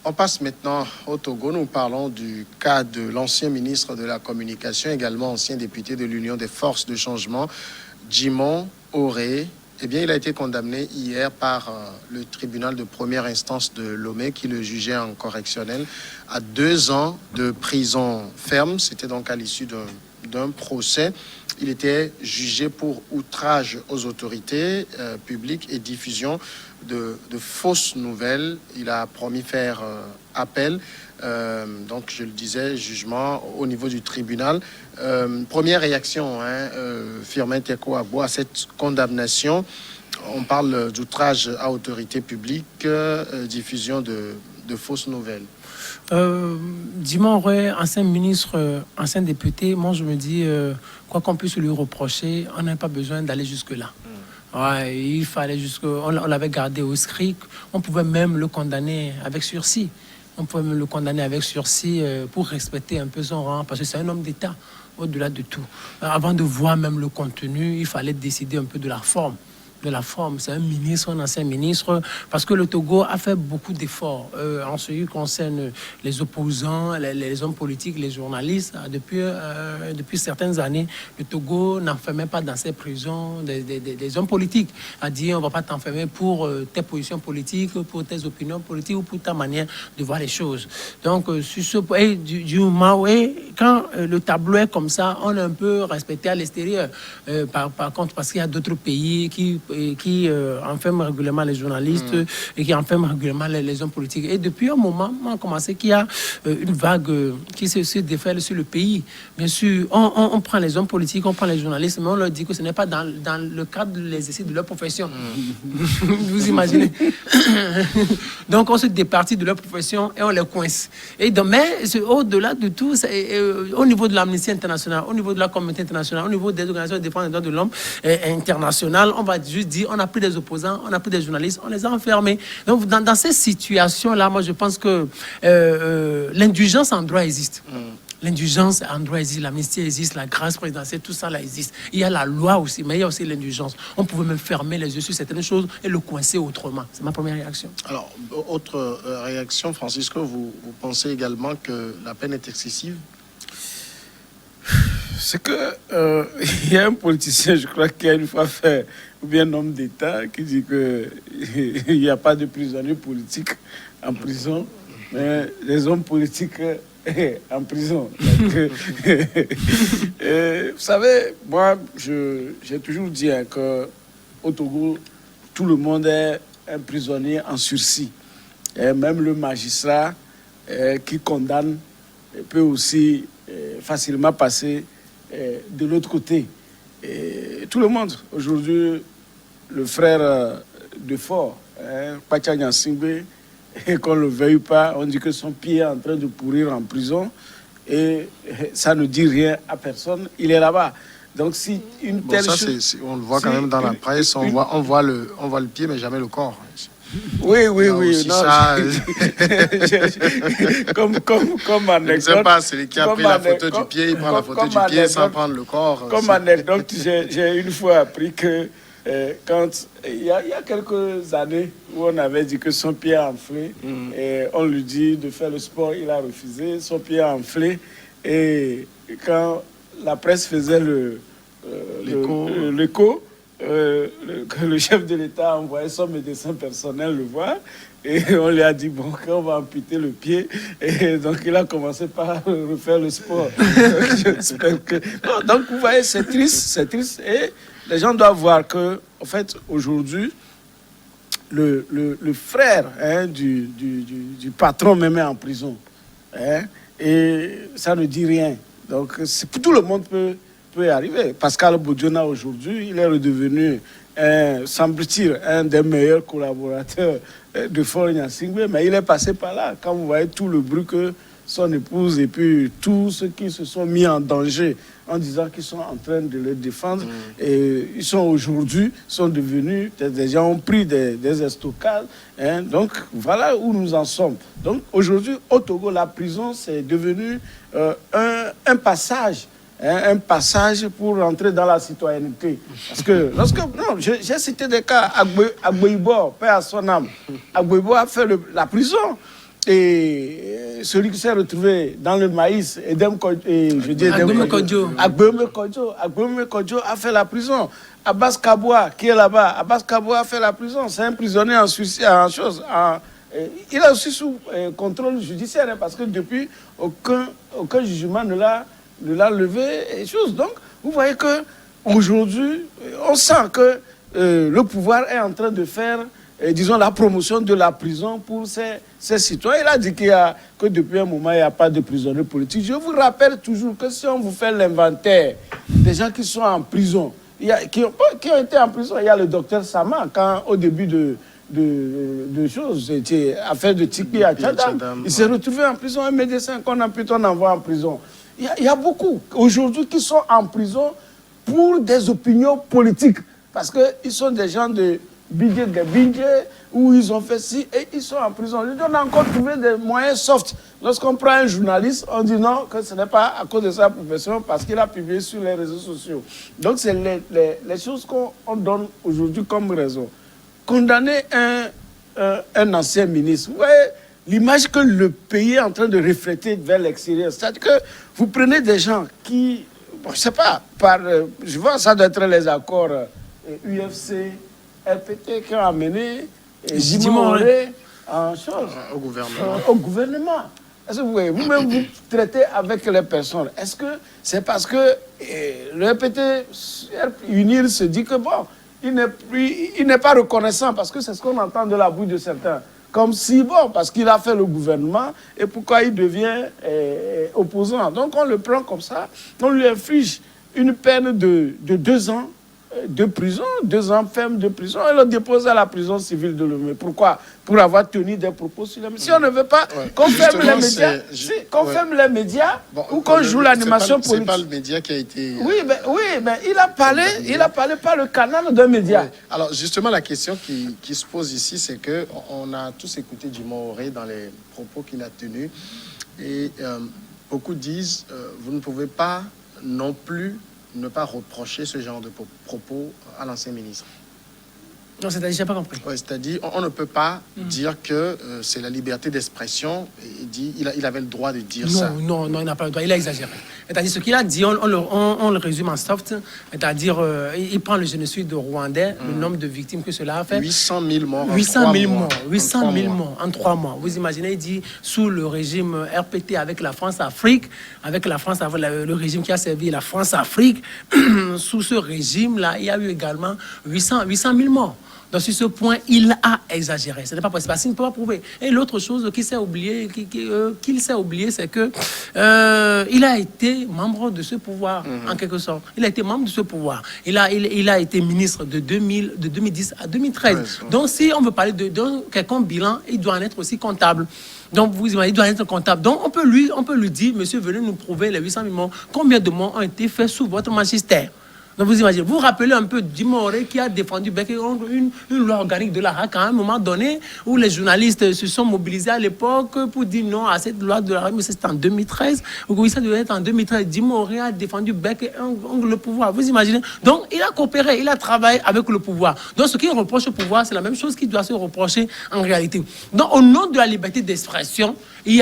On passe maintenant au Togo. Nous parlons du cas de l'ancien ministre de la Communication, également ancien député de l'Union des forces de changement, Djimon Oré. Eh bien, il a été condamné hier par le tribunal de première instance de Lomé, qui le jugeait en correctionnel, à 2 ans de prison ferme. C'était donc à l'issue d'un procès. Il était jugé pour outrage aux autorités publiques et diffusion de fausses nouvelles. Il a promis faire appel. Donc, je le disais, jugement au niveau du tribunal. Première réaction, Firmin Tekou Agbo, à cette condamnation. On parle d'outrage à autorité publique, diffusion de fausses nouvelles. Djimon Oré, ancien ministre, ancien député, moi je me dis, quoi qu'on puisse lui reprocher, on n'a pas besoin d'aller jusque-là. Ouais, il fallait on l'avait gardé au SCRIC, on pouvait même le condamner avec sursis. On pouvait même le condamner avec sursis pour respecter un peu son rang, parce que c'est un homme d'État, au-delà de tout. Avant de voir même le contenu, il fallait décider un peu de la forme. C'est un ministre, un ancien ministre, parce que le Togo a fait beaucoup d'efforts en ce qui concerne les opposants, les hommes politiques, les journalistes. Depuis certaines années, le Togo n'enfermait pas dans ses prisons des hommes politiques. A dit, on ne va pas t'enfermer pour tes positions politiques, pour tes opinions politiques ou pour ta manière de voir les choses. Donc, sur ce point, du Maoué, quand le tableau est comme ça, on est un peu respecté à l'extérieur. Par contre, parce qu'il y a d'autres pays qui enferment régulièrement les journalistes et qui enferment régulièrement les hommes politiques. Et depuis un moment, on a commencé qu'il y a une vague qui se déferle sur le pays. Bien sûr, on prend les hommes politiques, on prend les journalistes, mais on leur dit que ce n'est pas dans le cadre de l'exercice de leur profession. Vous imaginez? Donc, on se départit de leur profession et on les coince. Et donc, mais au-delà de tout, au niveau de l'Amnesty internationale, au niveau de la communauté internationale, au niveau des organisations de défense des droits de l'homme internationales, on va juste dire, on a pris des opposants, on a pris des journalistes, on les a enfermés. Donc, dans ces situations-là, moi, je pense que l'indulgence en droit existe. L'indulgence en droit existe, l'amnistie existe, la grâce présidentielle, tout ça là existe. Il y a la loi aussi, mais il y a aussi l'indulgence. On pouvait même fermer les yeux sur certaines choses et le coincer autrement. C'est ma première réaction. Alors, autre réaction, Francisco, vous pensez également que la peine est excessive? C'est que il y a un politicien, je crois, qui a une fois fait, ou bien un homme d'État, qui dit qu'il n'y a pas de prisonniers politiques en prison, mais les hommes politiques en prison. Donc, vous savez, moi, j'ai toujours dit qu'au Togo, tout le monde est un prisonnier en sursis. Et même le magistrat qui condamne peut aussi facilement passer de l'autre côté. Et tout le monde, aujourd'hui, le frère de Fort, Pacha Nyansingbe, et qu'on ne le veuille pas, on dit que son pied est en train de pourrir en prison et ça ne dit rien à personne, il est là-bas. Donc si une telle chose... on le voit quand même dans la presse, on voit le pied mais jamais le corps. Oui. Non, ça... comme anecdote... Je ne sais pas, c'est qui a pris la photo du pied, il prend la photo du pied sans prendre le corps. Comme anecdote, j'ai une fois appris que quand il y a quelques années où on avait dit que son pied a enflé et on lui dit de faire le sport, il a refusé, son pied a enflé et quand la presse faisait l'écho, le chef de l'État a envoyé son médecin personnel le voir et on lui a dit bon, on va amputer le pied et donc il a commencé par refaire le sport. Donc vous voyez, c'est triste et les gens doivent voir que, en fait, aujourd'hui, le frère du patron me met en prison. Et ça ne dit rien. Donc, tout le monde peut y arriver. Pascal Bodiona, aujourd'hui, il est redevenu, semble-t-il, un des meilleurs collaborateurs de Faure Gnassingbé, mais il est passé par là. Quand vous voyez tout le bruit que son épouse et puis tous ceux qui se sont mis en danger en disant qu'ils sont en train de le défendre. Et ils sont aujourd'hui, sont devenus, des gens ont pris des estocades. Donc voilà où nous en sommes. Donc aujourd'hui, au Togo, la prison, c'est devenu un passage. Un passage pour rentrer dans la citoyenneté. Parce que j'ai cité des cas, Agboibo, paix à son âme. Agboibo a fait la prison. et celui qui s'est retrouvé dans le maïs, Agbeme Kodjo a fait la prison. Abbas Kaboua, qui est là-bas, Abbas Kaboua a fait la prison. C'est un prisonnier en Suisse, en chose. Il est aussi sous contrôle judiciaire, hein, parce que depuis, aucun jugement ne l'a levé. Et chose. Donc, vous voyez qu'aujourd'hui, on sent que le pouvoir est en train de faire, disons, la promotion de la prison pour ses citoyens. Il a dit que depuis un moment, il n'y a pas de prisonniers politiques. Je vous rappelle toujours que si on vous fait l'inventaire des gens qui sont en prison, qui ont été en prison, il y a le docteur Sama, quand au début de choses, c'était affaire de Tikpi à Tchadam. Il s'est retrouvé en prison, un médecin qu'on a pu envoyer en prison. Il y a beaucoup aujourd'hui qui sont en prison pour des opinions politiques, parce qu'ils sont des gens de Bidje, où ils ont fait ci et ils sont en prison. On a encore trouvé des moyens soft. Lorsqu'on prend un journaliste, on dit non, que ce n'est pas à cause de sa profession, parce qu'il a publié sur les réseaux sociaux. Donc, c'est les choses qu'on donne aujourd'hui comme raison. Condamner un ancien ministre, vous voyez l'image que le pays est en train de refléter vers l'extérieur. C'est-à-dire que vous prenez des gens qui, bon, je ne sais pas, je vois ça doit être les accords UFC, RPT qui ont amené Jimon Oré en chose au gouvernement. Est-ce que vous-même vous traitez avec les personnes? Est-ce que c'est parce que le RPT Unir se dit que bon, il n'est pas reconnaissant, parce que c'est ce qu'on entend de la bouche de certains. Comme si, bon, parce qu'il a fait le gouvernement, et pourquoi il devient opposant. Donc on le prend comme ça, on lui inflige une peine de 2 ans de prison, 2 ans ferme de prison, et le dépose à la prison civile de Lomé. Pourquoi? Pour avoir tenu des propos sur les médias. Si on ne veut pas qu'on ferme les médias, ferme les médias, bon, ou qu'on joue l'animation politique. C'est pas le média qui a été... Oui, mais il a parlé par le canal d'un média. Oui. Alors, justement, la question qui se pose ici, c'est qu'on a tous écouté Jimon Oré dans les propos qu'il a tenus, et beaucoup disent, vous ne pouvez pas non plus ne pas reprocher ce genre de propos à l'ancien ministre. Non, c'est-à-dire, je n'ai pas compris. Ouais, c'est-à-dire, on ne peut pas dire que c'est la liberté d'expression. Il avait le droit de dire ça. Non, il n'a pas le droit. Il a exagéré. C'est-à-dire, ce qu'il a dit, on le résume en soft. C'est-à-dire, il prend le génocide rwandais, le nombre de victimes que cela a fait. 800 000 morts 800 000 morts. 800 000 morts en 3 mois. Vous imaginez, il dit, sous le régime RPT avec la France-Afrique, avec le régime qui a servi la France-Afrique, sous ce régime-là, il y a eu également 800 000 morts. Donc, sur ce point, il a exagéré. Ce n'est pas possible. Parce qu'il ne peut pas prouver. Et l'autre chose qu'il s'est oublié, c'est que il a été membre de ce pouvoir, en quelque sorte. Il a été membre de ce pouvoir. Il a été ministre de 2010 à 2013. Ouais, donc, si on veut parler de quelconque bilan, il doit en être aussi comptable. Donc, vous imaginez, il doit être comptable. Donc, on peut lui dire, monsieur, venez nous prouver les 800 000 morts. Combien de morts ont été faits sous votre magistère? Donc vous imaginez, vous rappelez un peu Jimon Oré qui a défendu une loi organique de la RAC à un moment donné où les journalistes se sont mobilisés à l'époque pour dire non à cette loi de la RAC, mais c'était en 2013. Oui, ça devait être en 2013. Jimon Oré a défendu bec et ongle le pouvoir. Vous imaginez? Donc il a coopéré, il a travaillé avec le pouvoir. Donc ce qu'il reproche au pouvoir, c'est la même chose qu'il doit se reprocher en réalité. Donc au nom de la liberté d'expression, il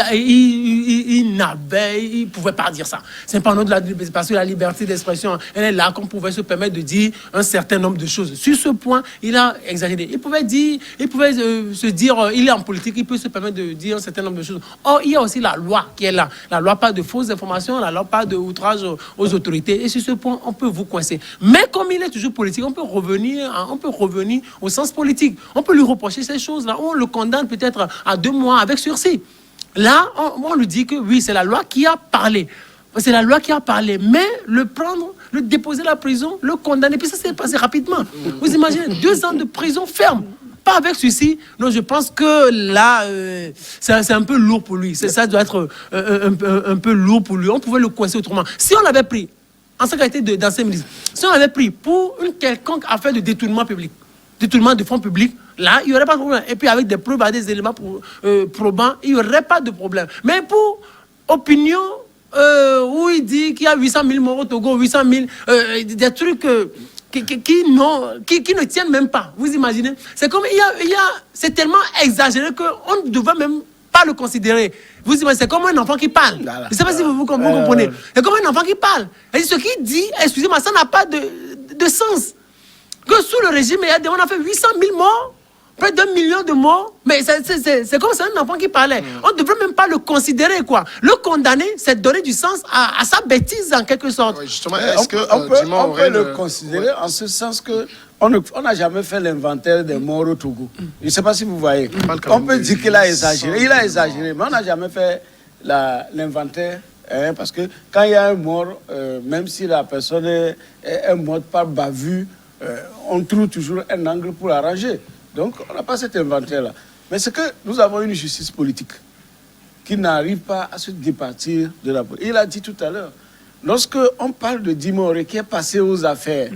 ne pouvait pas dire ça. C'est pas au nom de la liberté, parce que la liberté d'expression, elle est là qu'on pouvait se permettre de dire un certain nombre de choses. Sur ce point, il a exagéré. Il pouvait se dire, il est en politique, il peut se permettre de dire un certain nombre de choses. Or, il y a aussi la loi qui est là. La loi parle de fausses informations, la loi parle de outrage aux autorités. Et sur ce point, on peut vous coincer. Mais comme il est toujours politique, on peut revenir au sens politique. On peut lui reprocher ces choses-là. On le condamne peut-être à 2 mois avec sursis. Là, on lui dit que oui, c'est la loi qui a parlé. C'est la loi qui a parlé. Mais le prendre, le déposer à la prison, le condamner, puis ça s'est passé rapidement. Vous imaginez, 2 ans de prison ferme. Pas avec ceci. Non, je pense que là, c'est un peu lourd pour lui. Ça doit être un peu lourd pour lui. On pouvait le coincer autrement. Si on l'avait pris, en sa qualité d'ancien ministre, si on l'avait pris pour une quelconque affaire de détournement public, détournement de fonds publics, là, il n'y aurait pas de problème. Et puis avec des preuves, des éléments probants, il n'y aurait pas de problème. Mais pour opinion, où il dit qu'il y a 800 000 morts au Togo, 800 000, des trucs qui ne tiennent même pas. Vous imaginez? C'est comme, c'est tellement exagéré qu'on devait même pas le considérer. Vous imaginez, c'est comme un enfant qui parle. Voilà. Je ne sais pas si vous comprenez. C'est comme un enfant qui parle. Et ce qu'il dit, excusez-moi, ça n'a pas de sens. Que sous le régime, on a fait 800 000 morts, près d'1 million de morts. Mais c'est comme un enfant qui parlait. On ne devrait même pas le considérer, quoi. Le condamner, c'est donner du sens à sa bêtise, en quelque sorte. Oui, justement, est-ce que on Dimon peut aurait le considérer en ce sens que on n'a jamais fait l'inventaire des morts au Togo. Je ne sais pas si vous voyez. On peut dire qu'il a exagéré. Il a exagéré, mais on n'a jamais fait l'inventaire. Parce que quand il y a un mort, même si la personne est morte par bavure, on trouve toujours un angle pour l'arranger. Donc, on n'a pas cet inventaire-là. Mais c'est que nous avons une justice politique qui n'arrive pas à se départir de la politique. Il a dit tout à l'heure, lorsque on parle de Dimon qui est passé aux affaires,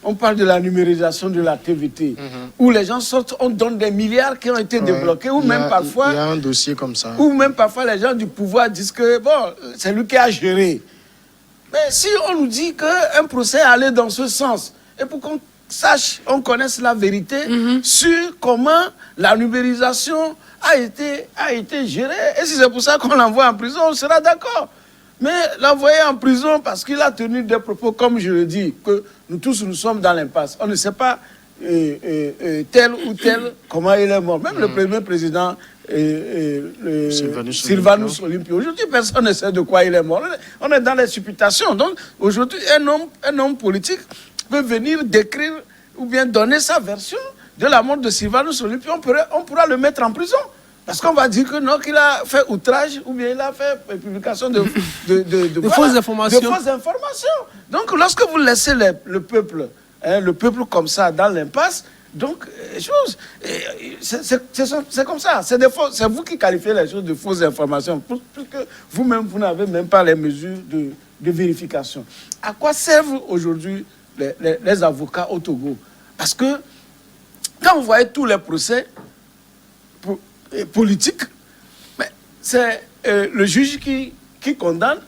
on parle de la numérisation de la TVT, où les gens sortent, on donne des milliards qui ont été débloqués, ou même parfois... Il y a un dossier comme ça. Ou même parfois les gens du pouvoir disent que, bon, c'est lui qui a géré. Mais si on nous dit qu'un procès allait dans ce sens, et pour qu'on sache, on connaisse la vérité sur comment la numérisation a été gérée, et si c'est pour ça qu'on l'envoie en prison, on sera d'accord. Mais l'envoyer en prison parce qu'il a tenu des propos, comme je le dis, que nous tous nous sommes dans l'impasse. On ne sait pas tel ou tel comment il est mort. Même le premier président, Sylvanus Olympio. Aujourd'hui, personne ne sait de quoi il est mort. On est dans les supputations. Donc, aujourd'hui, un homme politique peut venir décrire ou bien donner sa version de la mort de Sylvanus Olympio. On pourra le mettre en prison. Parce qu'on va dire que non, qu'il a fait outrage ou bien il a fait publication de fausses informations. De fausses informations. Donc, lorsque vous laissez le peuple comme ça dans l'impasse, donc, c'est comme ça. C'est vous qui qualifiez les choses de fausses informations, puisque vous-même, vous n'avez même pas les mesures de vérification. À quoi servent aujourd'hui les avocats au Togo? Parce que quand vous voyez tous les procès politiques, c'est le juge qui condamne.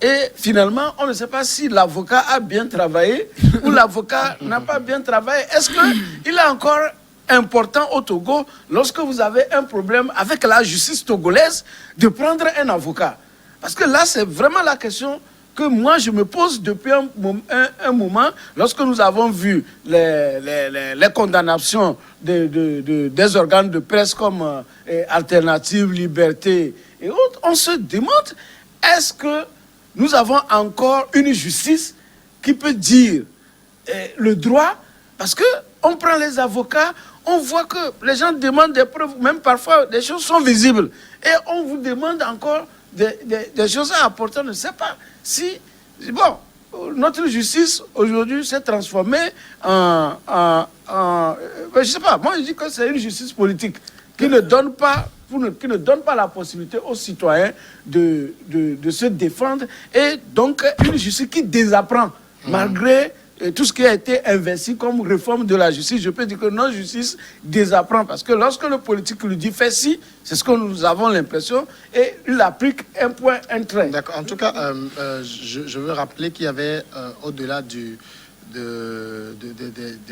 Et finalement, on ne sait pas si l'avocat a bien travaillé ou l'avocat n'a pas bien travaillé. Est-ce qu'il est encore important au Togo, lorsque vous avez un problème avec la justice togolaise, de prendre un avocat? Parce que là, c'est vraiment la question que moi, je me pose depuis un moment, lorsque nous avons vu les condamnations des organes de presse comme Alternative, Liberté et autres. On se demande, est-ce que nous avons encore une justice qui peut dire le droit? Parce qu'on prend les avocats, on voit que les gens demandent des preuves, même parfois des choses sont visibles. Et on vous demande encore des choses à apporter. On ne sait pas si... Bon, notre justice aujourd'hui s'est transformée en je ne sais pas, moi je dis que c'est une justice politique qui ne donne pas... qui ne donne pas la possibilité aux citoyens de se défendre, et donc une justice qui désapprend, malgré tout ce qui a été investi comme réforme de la justice. Je peux dire que notre justice désapprend, parce que lorsque le politique lui dit « fais ci », c'est ce que nous avons l'impression, et il applique un point, un trait. D'accord. En tout cas, je veux rappeler qu'il y avait, au-delà des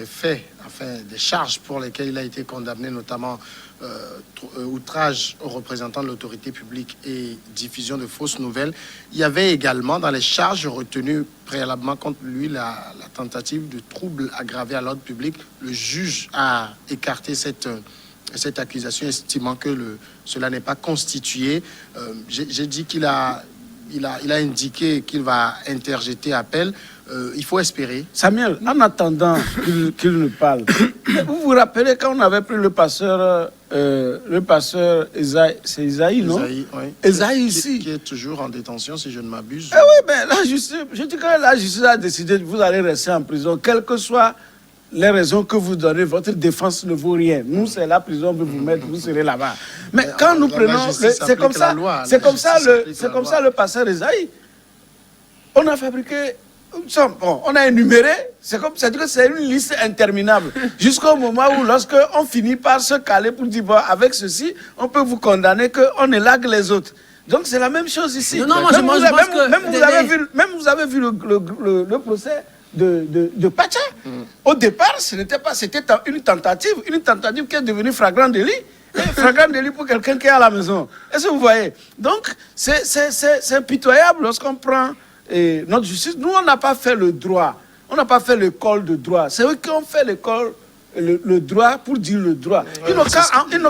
faits, enfin des charges pour lesquelles il a été condamné, notamment outrage aux représentants de l'autorité publique et diffusion de fausses nouvelles, il y avait également dans les charges retenues préalablement contre lui la tentative de trouble aggravé à l'ordre public. Le juge a écarté cette accusation, estimant que cela n'est pas constitué. J'ai dit qu'il a indiqué qu'il va interjeter appel. Il faut espérer. Samuel, en attendant qu'il nous parle, vous vous rappelez quand on avait pris le passeur Esaïe, c'est Esaïe, non? Esaïe, oui. Esaïe ici. Qui est toujours en détention, si je ne m'abuse. Eh oui, mais la justice, je dis que la justice a décidé que vous allez rester en prison, quelles que soient les raisons que vous donnez, votre défense ne vaut rien. Nous, c'est la prison, on veut vous mettre, vous serez là-bas. Mais quand nous prenons, c'est comme ça, le passeur Esaïe. On a fabriqué... Bon, on a énuméré, c'est-à-dire que c'est une liste interminable. Jusqu'au moment où, lorsqu'on finit par se caler pour dire, bon, avec ceci, on peut vous condamner qu'on élague les autres. Donc c'est la même chose ici. Non, moi, vous avez vu le procès de Pacha. Au départ, ce n'était pas, c'était une tentative qui est devenue flagrant délit. flagrant délit pour quelqu'un qui est à la maison. Est-ce que vous voyez? Donc, c'est impitoyable lorsqu'on prend notre justice. Nous, on n'a pas fait le droit. On n'a pas fait l'école de droit. C'est eux qui ont fait l'école, le droit pour dire le droit. Ils n'ont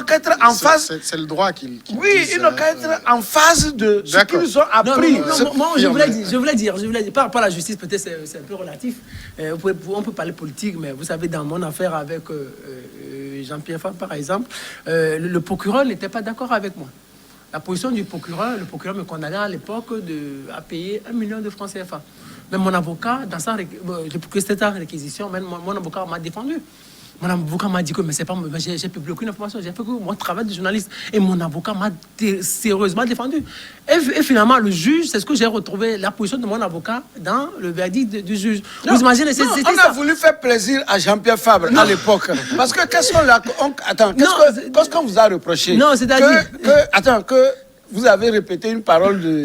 qu'à être en phase. C'est le droit qu'ils Oui, ils n'ont qu'à être en phase de ce qu'ils ont appris. Moi, je voulais dire, par rapport à la justice, peut-être c'est un peu relatif. On peut parler politique, mais vous savez, dans mon affaire avec Jean-Pierre Fabre, par exemple, le procureur n'était pas d'accord avec moi. La position du procureur, le procureur me condamnait à l'époque à payer 1 million de francs CFA. Mais mon avocat, dans sa réquisition, mon avocat m'a défendu. Mon avocat m'a dit que mais c'est pas moi, j'ai publié aucune information, j'ai fait que mon travail de journaliste. Et mon avocat m'a sérieusement défendu. Et finalement, le juge, c'est ce que j'ai retrouvé, la position de mon avocat dans le verdict du juge. Vous imaginez, on a voulu faire plaisir à Jean-Pierre Fabre à l'époque. Parce que qu'est-ce qu'on vous a reproché? Non, c'est-à-dire que vous avez répété une parole de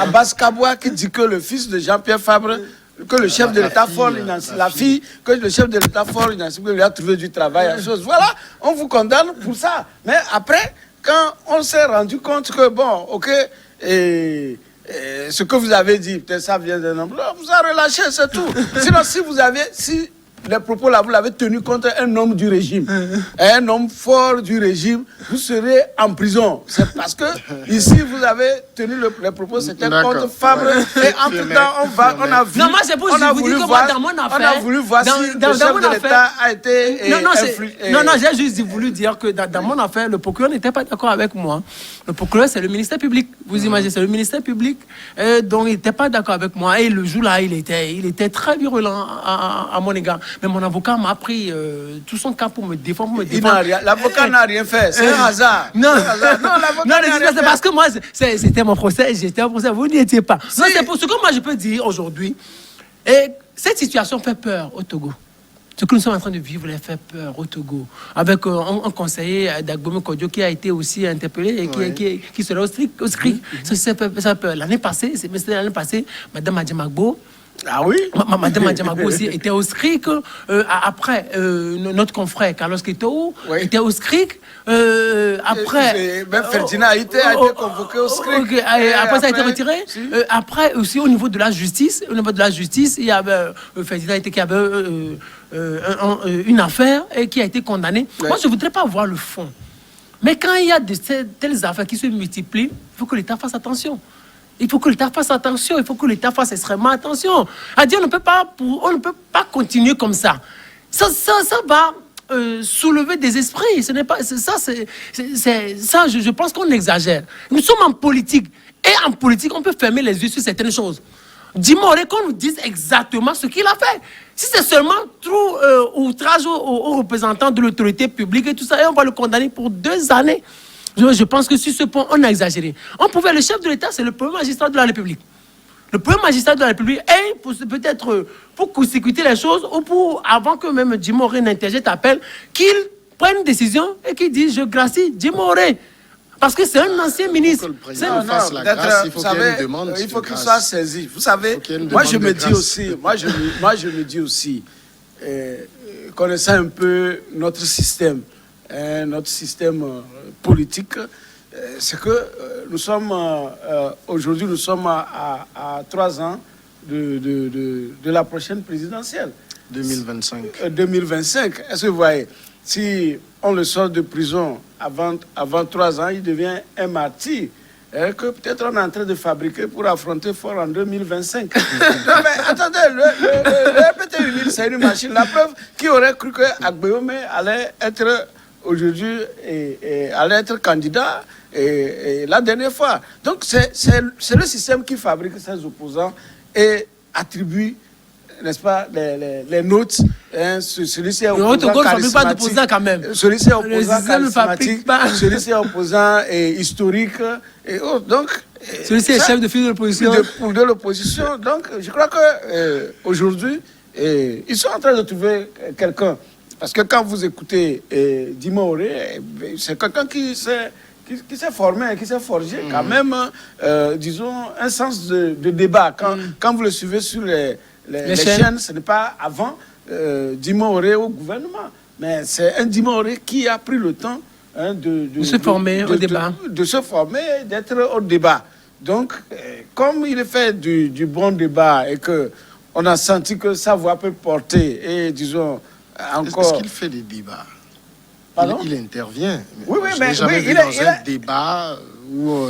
Abbas Kaboua qui dit que le fils de Jean-Pierre Fabre, que le chef de l'État fort, que le chef de l'État fort, lui a trouvé du travail. Voilà, on vous condamne pour ça. Mais après, quand on s'est rendu compte que, bon, ok, ce que vous avez dit, peut-être ça vient d'un homme, vous a relâché, c'est tout. Sinon, si les propos là, vous l'avez tenu contre un homme du régime, un homme fort du régime, vous serez en prison. C'est parce que ici, vous avez tenu les propos, c'était contre Fabre. Et entre-temps, on a vu. Non, moi, c'est pour vous dire que moi, dans mon affaire. On a voulu voir si le chef de l'État a été. Non, j'ai juste voulu dire que dans mon affaire, le procureur n'était pas d'accord avec moi. Le procureur, c'est le ministère public. Vous imaginez, c'est le ministère public. Donc, il n'était pas d'accord avec moi. Et le jour-là, il était très virulent à mon égard. Mais mon avocat m'a pris tout son cas pour me défendre. L'avocat n'a rien fait, c'est un hasard. Non, c'est parce que moi, c'était mon procès, j'étais au procès, vous n'y étiez pas. Non, c'est pour ce que moi je peux dire aujourd'hui. Et cette situation fait peur au Togo. Ce que nous sommes en train de vivre fait peur au Togo. Avec un conseiller d'Agbome Kodjo qui a été aussi interpellé et qui serait au SCRIC. Ça fait peur. L'année passée, Mme Adjamagbo, ah oui? Madame Adjamagbo aussi était au SCRIC. Après, notre confrère Carlos Ketou était au SCRIC. Après, même Ferdinand a été convoqué au SCRIC. Après, ça a été retiré. Si. Après, aussi au niveau de la justice, il y avait Ferdinand qui avait une affaire et qui a été condamné. Ouais. Moi, je ne voudrais pas voir le fond. Mais quand il y a de telles affaires qui se multiplient, il faut que l'État fasse attention. Il faut que l'État fasse attention, il faut que l'État fasse extrêmement attention. On ne peut pas continuer comme ça. Ça va soulever des esprits. Ce n'est pas ça. Je pense qu'on exagère. Nous sommes en politique et en politique, on peut fermer les yeux sur certaines choses. Dis-moi, qu'on nous dise exactement ce qu'il a fait. Si c'est seulement trop outrage aux représentants de l'autorité publique et tout ça, et on va le condamner pour 2 années. Je pense que sur ce point, on a exagéré. Le chef de l'État, c'est le premier magistrat de la République. Le premier magistrat de la République est peut-être pour consécuter les choses ou avant que même Djimoré n'interjette appel, qu'il prenne une décision et qu'il dise je gracie Djimoré. Parce que c'est un ancien ministre. Il faut qu'il soit saisi. Vous savez, moi je me dis aussi, connaissant un peu notre système politique, c'est que nous sommes aujourd'hui, nous sommes à 3 ans de la prochaine présidentielle. 2025. 2025. Est-ce que vous voyez, si on le sort de prison avant 3 ans, il devient un martyr. Que peut-être on est en train de fabriquer pour affronter fort en 2025. Non mais attendez, le PT c'est une machine. La preuve, qui aurait cru que Agbéomé allait être aujourd'hui allait être candidat la dernière fois. Donc c'est le système qui fabrique ses opposants et attribue, n'est-ce pas, les notes. Celui-ci est opposant charismatique. Celui-ci est opposant charismatique. Celui-ci est opposant historique. Et autres. Donc, celui-ci est chef de file de l'opposition. De l'opposition. Donc, je crois qu'aujourd'hui, ils sont en train de trouver quelqu'un. Parce que quand vous écoutez Djimoré, c'est quelqu'un qui s'est formé, qui s'est forgé quand même, disons, un sens de débat. Quand vous le suivez sur les chaînes, ce n'est pas avant Djimoré au gouvernement. Mais c'est un Dimoré qui a pris le temps de se former au débat. De se former, d'être au débat. Donc, comme il fait du bon débat et qu'on a senti que sa voix peut porter, et disons, encore... Est-ce qu'il fait des débats? Il intervient. Oui, je mais n'ai jamais vu il dans un a... débat où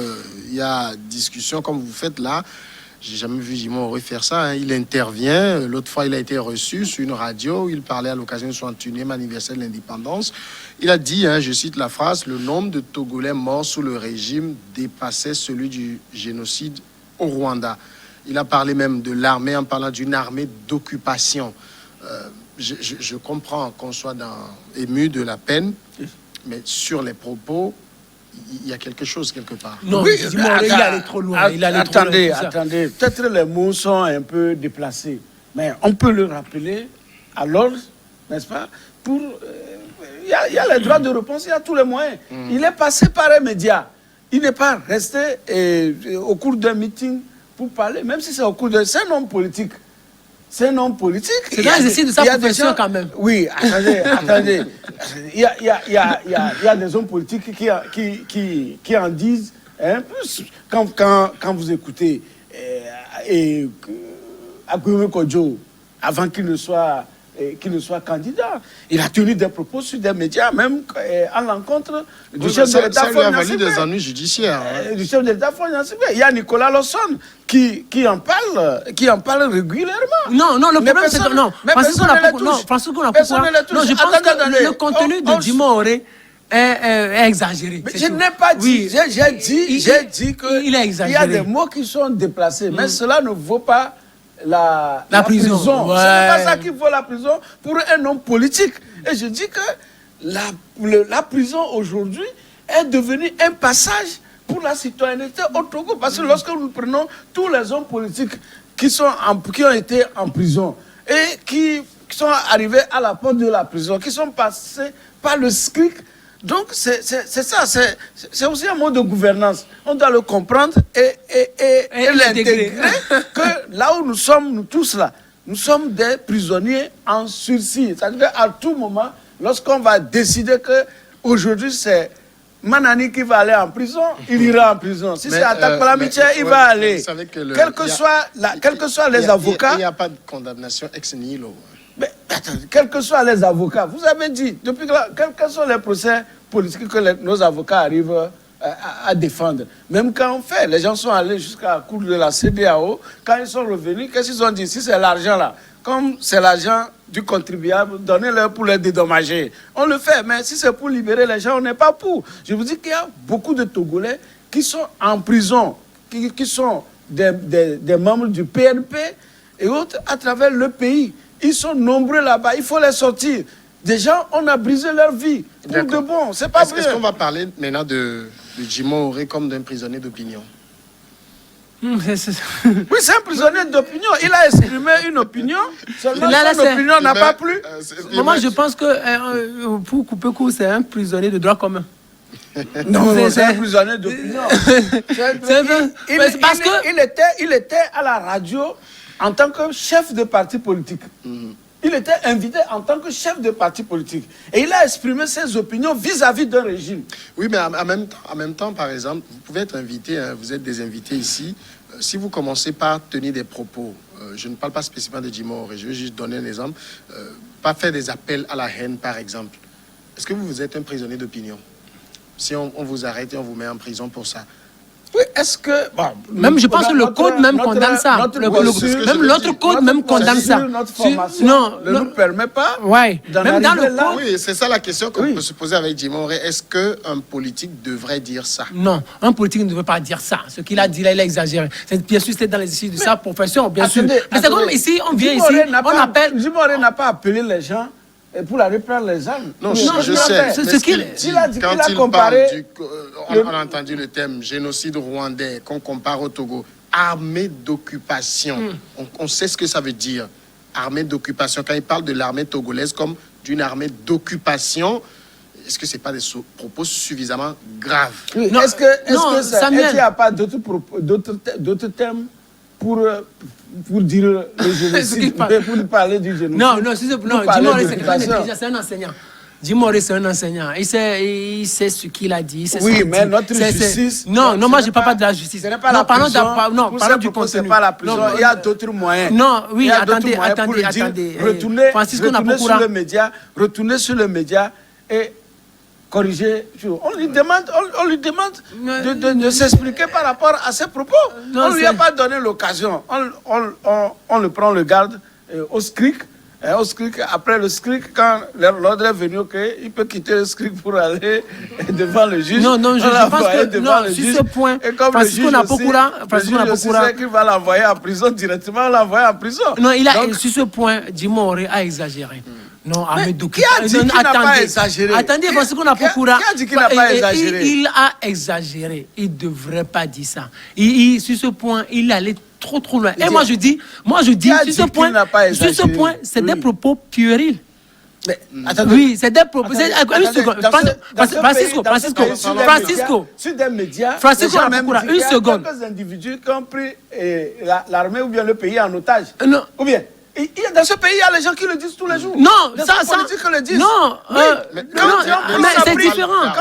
il y a discussion comme vous faites là. J'ai jamais vu Jimon Oré faire ça. Hein. Il intervient. L'autre fois, il a été reçu sur une radio. Il parlait à l'occasion de son 61e anniversaire de l'indépendance. Il a dit, hein, je cite la phrase, le nombre de Togolais morts sous le régime dépassait celui du génocide au Rwanda. Il a parlé même de l'armée en parlant d'une armée d'occupation. Je comprends qu'on soit ému de la peine, mais sur les propos, il y a quelque chose quelque part. Non, oui, il allait trop loin. Attendez. Peut-être les mots sont un peu déplacés, mais on peut le rappeler à l'ordre, n'est-ce pas? Il y a les droits de réponse, il y a tous les moyens. Il est passé par les médias. Il n'est pas resté au cours d'un meeting pour parler, même si c'est au cours d'un... C'est un homme politique. C'est un homme politique. C'est un exercice de sa profession quand même. Oui, attendez. Il y a des hommes politiques qui en disent, hein, quand vous écoutez Aguirre Kodjo, avant qu'il ne soit candidat, il a tenu des propos sur des médias, même à l'encontre du chef de l'État. Ça lui a valu des ennuis judiciaires. Hein. Du chef de l'État. Il y a Nicolas Lawson qui en parle régulièrement. Non, le problème c'est que non. Francisco n'a non, je pense que le contenu de Jimon Oré est exagéré. Je n'ai pas dit. J'ai dit qu'il y a des mots qui sont déplacés, mais cela ne vaut pas la prison. Ouais. Ce n'est pas ça qui vaut la prison pour un homme politique. Et je dis que la prison aujourd'hui est devenue un passage pour la citoyenneté au Togo. Parce que lorsque nous prenons tous les hommes politiques qui ont été en prison et qui sont arrivés à la porte de la prison, qui sont passés par le SCRIC, donc c'est ça, c'est aussi un mode de gouvernance. On doit le comprendre et l'intégrer. Que là où nous sommes, nous tous là, nous sommes des prisonniers en sursis. C'est-à-dire qu'à tout moment, lorsqu'on va décider que aujourd'hui c'est Manani qui va aller en prison, il ira en prison. Si c'est attaque par l'amitié, il va aller. Quels que soient les avocats. Il n'y a pas de condamnation ex nihilo. Mais attendez, quels que soient les avocats, vous avez dit, depuis quels sont les procès politiques que nos avocats arrivent à défendre. Même quand on fait, les gens sont allés jusqu'à la cour de la CEDEAO, quand ils sont revenus, qu'est-ce qu'ils ont dit? Si c'est l'argent là, comme c'est l'argent du contribuable, donnez-leur pour les dédommager. On le fait, mais si c'est pour libérer les gens, on n'est pas pour. Je vous dis qu'il y a beaucoup de Togolais qui sont en prison, qui sont des membres du PNP et autres à travers le pays. Ils sont nombreux là-bas, il faut les sortir. Des gens, on a brisé leur vie. Pour de bon, c'est pas vrai. Est-ce qu'on va parler maintenant de Jimon Oré comme d'un prisonnier d'opinion? Oui, c'est un prisonnier d'opinion. Il a exprimé une opinion. Seulement son opinion n'a pas plu. Moi, je pense que pour couper court, c'est un prisonnier de droit commun. Non, c'est un prisonnier d'opinion. Il était à la radio en tant que chef de parti politique. Il était invité en tant que chef de parti politique. Et il a exprimé ses opinions vis-à-vis d'un régime. Oui, mais en même temps, par exemple, vous pouvez être invité, hein, vous êtes des invités ici. Si vous commencez par tenir des propos, je ne parle pas spécifiquement de Jimon Oré, je vais juste donner un exemple, pas faire des appels à la haine, par exemple. Est-ce que vous êtes un prisonnier d'opinion? Si on vous arrête et on vous met en prison pour ça. Oui, est-ce que... Bon, même je pense que le code même condamne ça. Même l'autre code même condamne ça. Notre formation ne nous permet pas même dans le code. Oui, c'est ça la question qu'on peut se poser avec Jimon Oré. Est-ce qu'un politique devrait dire ça? Non, un politique ne devrait pas dire ça. Ce qu'il a dit là, il a exagéré. Bien sûr, c'était dans les exercices de sa profession, bien sûr. Mais c'est comme ici, on vient ici, on appelle... Jimon Oré n'a pas appelé les gens pour aller prendre les armes. Non, je sais. C'est ce qu'il a dit. Quand il comparé... On a entendu le thème génocide rwandais qu'on compare au Togo. Armée d'occupation. On sait ce que ça veut dire. Armée d'occupation. Quand il parle de l'armée togolaise comme d'une armée d'occupation, est-ce que ce n'est pas des propos suffisamment graves? Oui. Est-ce qu'il n'y a pas d'autres thèmes pour dire le génocide, pour parler du génocide? Non, Jimon Oré, c'est un enseignant. Djimoré, c'est un enseignant. Il sait ce qu'il a dit. Oui, mais notre justice... Non, moi, je ne parle pas de la justice. Ce n'est pas la prison. Parlons du contenu. Ce n'est pas la prison. Il y a d'autres moyens. Non, oui, il y a attendez. Retournez sur le média et corriger. On lui demande de s'expliquer par rapport à ses propos. On ne lui a pas donné l'occasion. On le prend, le garde au SCRIC. Après le SCRIC, quand l'ordre est venu, il peut quitter le SCRIC pour aller devant le juge. Non, je pense que sur ce point, Francisco Napokura sait qu'il va l'envoyer en prison directement, on l'envoie en prison. Non, sur ce point, Djimoré a exagéré. Non, qui a dit qu'il n'a pas exagéré? Attendez, Francisco Napokura. Qui a dit qu'il n'a pas exagéré? Il a exagéré. Il ne devrait pas dire ça. Sur ce point, il allait trop loin. Et moi je dis, sur ce point, c'est des propos puérils. Oui, c'est des propos. Francisco, une seconde. Quelques individus qui ont pris l'armée ou bien le pays en otage. Ou bien. Dans ce pays, il y a les gens qui le disent tous les jours. Non, le disent. Non, mais c'est différent.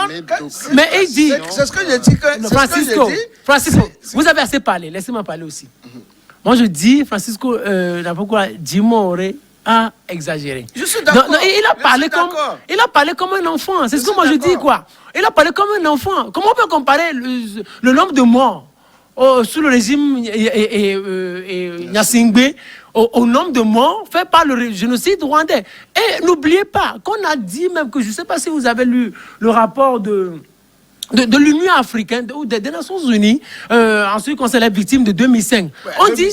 Mais il dit. C'est ce que je dis. Francisco, vous avez assez parlé. Laissez-moi parler aussi. Moi, je dis, Francisco Djimoré a exagéré. Je suis d'accord. Il a parlé comme un enfant. C'est ce que moi je dis, quoi. Il a parlé comme un enfant. Comment on peut comparer le nombre de morts sous le régime Gnassingbé au nombre de morts fait par le génocide rwandais? Et n'oubliez pas qu'on a dit même que, je ne sais pas si vous avez lu le rapport de l'Union africaine ou des Nations Unies en ce qui concerne les victimes de 2005. On dit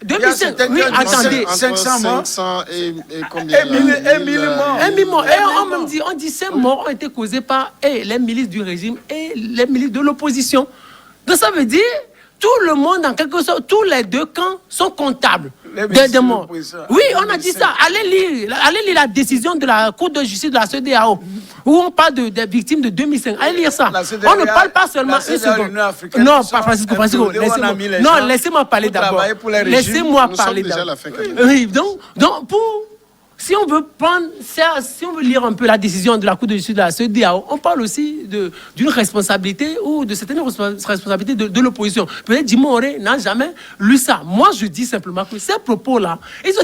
2005. Oui, attendez. 500 et combien? 1000 morts. 1000 morts. Et on dit 5 morts ont été causés par les milices du régime et les milices de l'opposition. Donc ça veut dire tout le monde, en quelque sorte, tous les deux camps sont comptables des morts. Oui, on a dit ça. Allez lire la décision de la Cour de justice de la CEDEAO, où on parle des victimes de 2005. Allez lire ça. On ne parle pas seulement une seconde. Non, pas Francisco. Laissez-moi parler d'abord. Laissez-moi parler d'abord. Oui, donc si on veut prendre ça, si on veut lire un peu la décision de la Cour de justice de la CEDEAO, on parle aussi d'une responsabilité ou de certaines responsabilités de l'opposition. Peut-être Djimoré n'a jamais lu ça. Moi, je dis simplement que ces propos-là, ils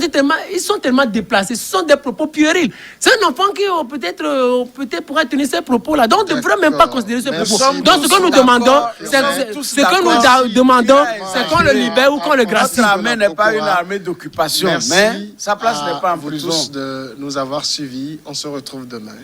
sont tellement déplacés. Ce sont des propos puérils. C'est un enfant qui peut-être pourrait tenir ces propos-là. Donc, on ne devrait même pas considérer ces propos. Donc, ce que nous demandons, c'est qu'on le libère ou qu'on le gracie. Notre armée n'est pas une armée d'occupation, mais sa place n'est pas en prison. De nous avoir suivis. On se retrouve demain.